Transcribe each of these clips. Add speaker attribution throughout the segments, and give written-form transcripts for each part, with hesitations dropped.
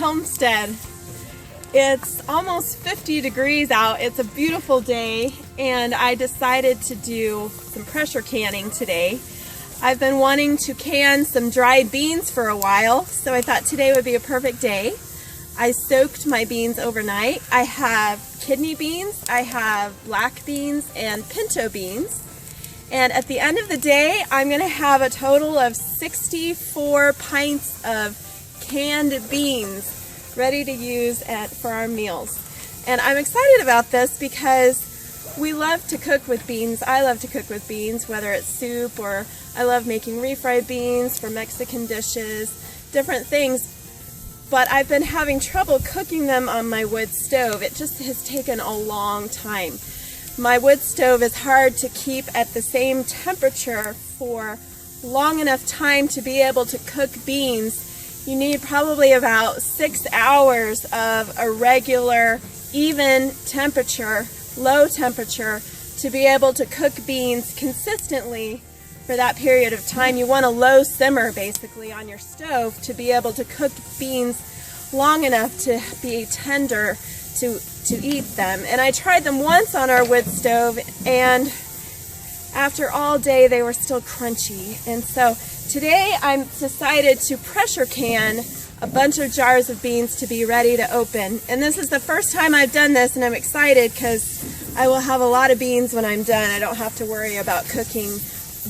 Speaker 1: Homestead. It's almost 50 degrees out. It's a beautiful day, and I decided to do some pressure canning today. I've been wanting to can some dried beans for a while, so I thought today would be a perfect day. I soaked my beans overnight. I have kidney beans, I have black beans, and pinto beans. And at the end of the day, I'm going to have a total of 64 pints of canned beans ready to use for our meals. And I'm excited about this because we love to cook with beans. I love to cook with beans, whether it's soup or I love making refried beans for Mexican dishes, different things. But I've been having trouble cooking them on my wood stove. It just has taken a long time. My wood stove is hard to keep at the same temperature for long enough time to be able to cook beans. You need probably about 6 hours of a regular, even temperature, low temperature, to be able to cook beans consistently for that period of time. You want a low simmer basically on your stove to be able to cook beans long enough to be tender to eat them. And I tried them once on our wood stove, and after all day they were still crunchy. And so today I'm decided to pressure can a bunch of jars of beans to be ready to open. And this is the first time I've done this, and I'm excited because I will have a lot of beans when I'm done. I don't have to worry about cooking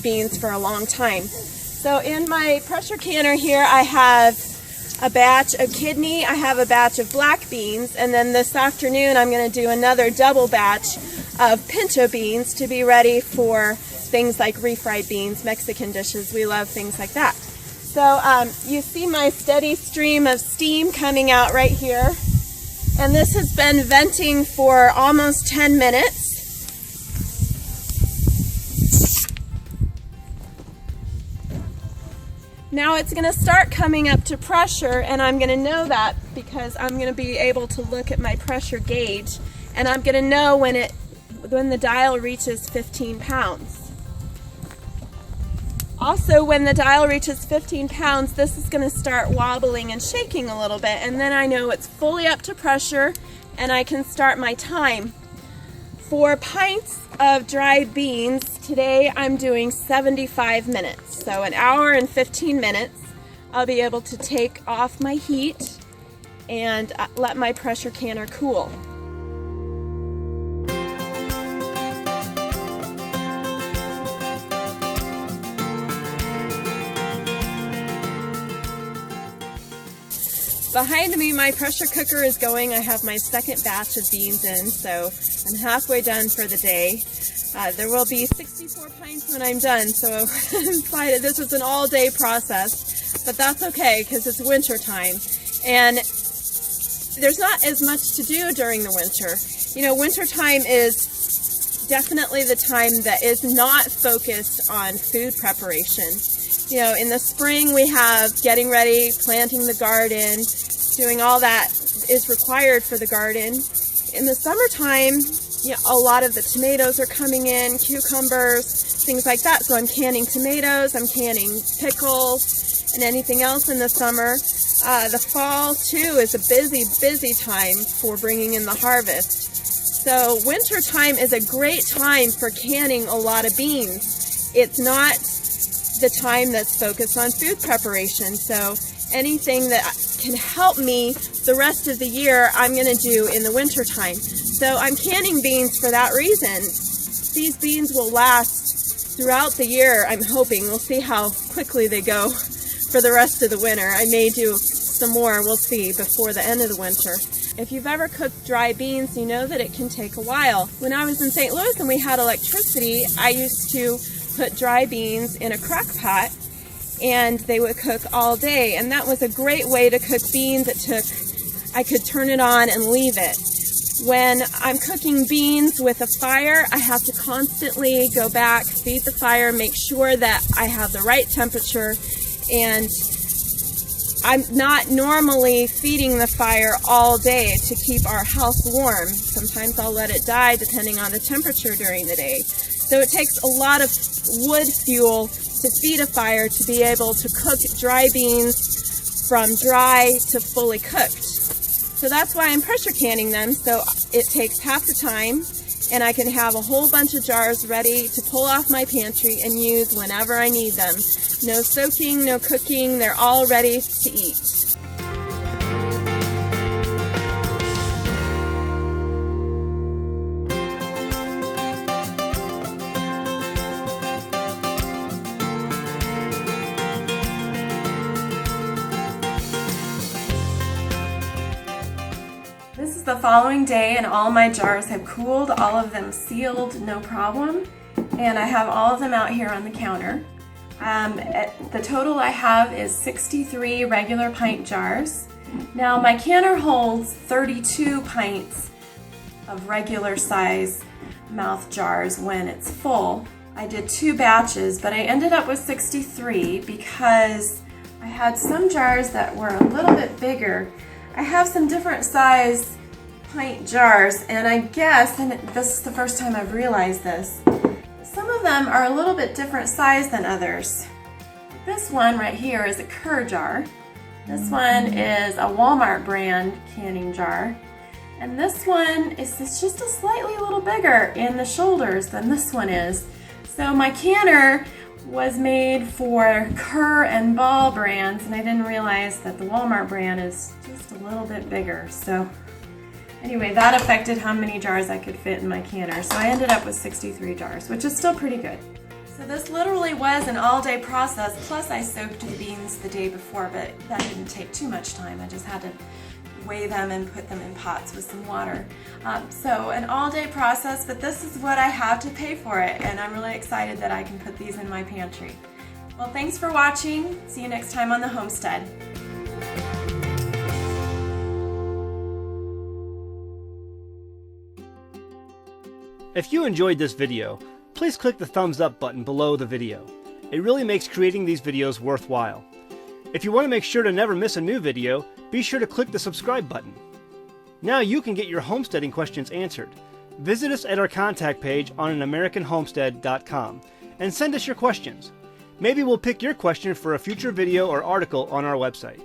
Speaker 1: beans for a long time. So in my pressure canner here I have a batch of kidney, I have a batch of black beans, and then this afternoon I'm going to do another double batch of pinto beans to be ready for things like refried beans, Mexican dishes. We love things like that. So you see my steady stream of steam coming out right here, and this has been venting for almost 10 minutes. Now it's going to start coming up to pressure, and I'm going to know that because I'm going to be able to look at my pressure gauge, and I'm going to know when the dial reaches 15 pounds. Also, when the dial reaches 15 pounds, this is going to start wobbling and shaking a little bit, and then I know it's fully up to pressure and I can start my time. For pints of dried beans, today I'm doing 75 minutes. So an hour and 15 minutes, I'll be able to take off my heat and let my pressure canner cool. Behind me, my pressure cooker is going. I have my second batch of beans in, so I'm halfway done for the day. There will be 64 pints when I'm done, so I'm excited. This is an all-day process, but that's okay because it's winter time, and there's not as much to do during the winter. You know, winter time is definitely the time that is not focused on food preparation. You know, in the spring we have getting ready, planting the garden, doing all that is required for the garden. In the summertime, you know, a lot of the tomatoes are coming in, cucumbers, things like that. So I'm canning tomatoes, I'm canning pickles, and anything else in the summer. The fall too is a busy time for bringing in the harvest. So winter time is a great time for canning a lot of beans. It's not the time that's focused on food preparation. So anything that can help me the rest of the year, I'm going to do in the winter time. So I'm canning beans for that reason. These beans will last throughout the year, I'm hoping. We'll see how quickly they go for the rest of the winter. I may do some more, we'll see, before the end of the winter. If you've ever cooked dry beans, you know that it can take a while. When I was in St. Louis and we had electricity, I used to put dry beans in a crock pot and they would cook all day, and that was a great way to cook beans. I could turn it on and leave it. When I'm cooking beans with a fire, I have to constantly go back, feed the fire, make sure that I have the right temperature, and I'm not normally feeding the fire all day to keep our house warm. Sometimes I'll let it die depending on the temperature during the day. So it takes a lot of wood fuel to feed a fire to be able to cook dry beans from dry to fully cooked. So that's why I'm pressure canning them, so it takes half the time and I can have a whole bunch of jars ready to pull off my pantry and use whenever I need them. No soaking, no cooking, they're all ready to eat. This is the following day and all my jars have cooled, all of them sealed, no problem. And I have all of them out here on the counter. The total I have is 63 regular pint jars. Now my canner holds 32 pints of regular size mouth jars when it's full. I did 2 batches, but I ended up with 63 because I had some jars that were a little bit bigger. I have some different size pint jars, and I guess, and this is the first time I've realized this, some of them are a little bit different size than others. This one right here is a Kerr jar. This one is a Walmart brand canning jar. And this one is just a slightly little bigger in the shoulders than this one is. So my canner was made for Kerr and Ball brands, and I didn't realize that the Walmart brand is just a little bit bigger. So anyway, that affected how many jars I could fit in my canner. So I ended up with 63 jars, which is still pretty good. So this literally was an all-day process, plus I soaked the beans the day before, but that didn't take too much time. I just had to weigh them and put them in pots with some water. So an all-day process, but this is what I have to pay for it, and I'm really excited that I can put these in my pantry. Well, thanks for watching. See you next time on the Homestead.
Speaker 2: If you enjoyed this video, please click the thumbs up button below the video. It really makes creating these videos worthwhile. If you want to make sure to never miss a new video, be sure to click the subscribe button. Now you can get your homesteading questions answered. Visit us at our contact page on anamericanhomestead.com and send us your questions. Maybe we'll pick your question for a future video or article on our website.